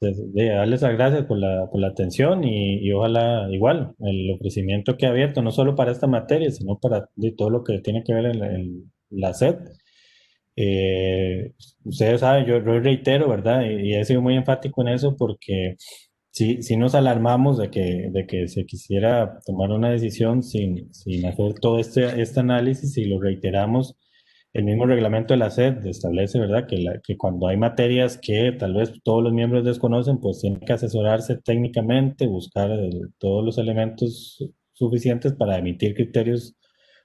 de darles las gracias por la atención y ojalá igual el ofrecimiento que ha abierto, no solo para esta materia, sino para todo lo que tiene que ver en la SED. Ustedes saben, yo reitero, ¿verdad? Y he sido muy enfático en eso porque si nos alarmamos de que se quisiera tomar una decisión sin hacer todo este análisis, y lo reiteramos. El mismo reglamento de la SED establece, ¿verdad?, que cuando hay materias que tal vez todos los miembros desconocen, pues tienen que asesorarse técnicamente, buscar todos los elementos suficientes para emitir criterios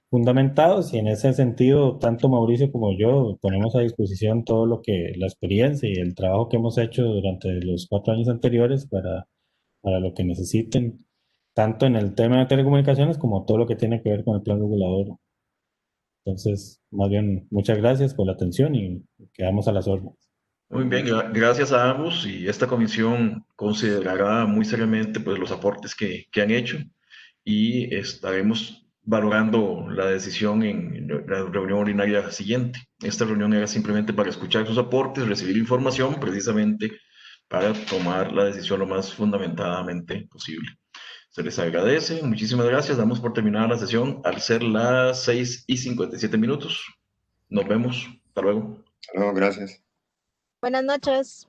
fundamentados, y en ese sentido, tanto Mauricio como yo ponemos a disposición todo la experiencia y el trabajo que hemos hecho durante los 4 años anteriores para lo que necesiten, tanto en el tema de telecomunicaciones como todo lo que tiene que ver con el plan regulador. Entonces, más bien, muchas gracias por la atención y quedamos a las órdenes. Muy bien, gracias a ambos y esta comisión considerará muy seriamente pues, los aportes que han hecho y estaremos valorando la decisión en la reunión ordinaria siguiente. Esta reunión era simplemente para escuchar sus aportes, recibir información precisamente para tomar la decisión lo más fundamentadamente posible. Se les agradece, muchísimas gracias. Damos por terminada la sesión al ser las 6:57. Nos vemos, hasta luego. No, gracias. Buenas noches.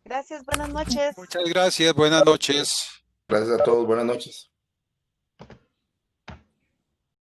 Gracias, buenas noches. Muchas gracias, buenas noches. Gracias a todos, buenas noches.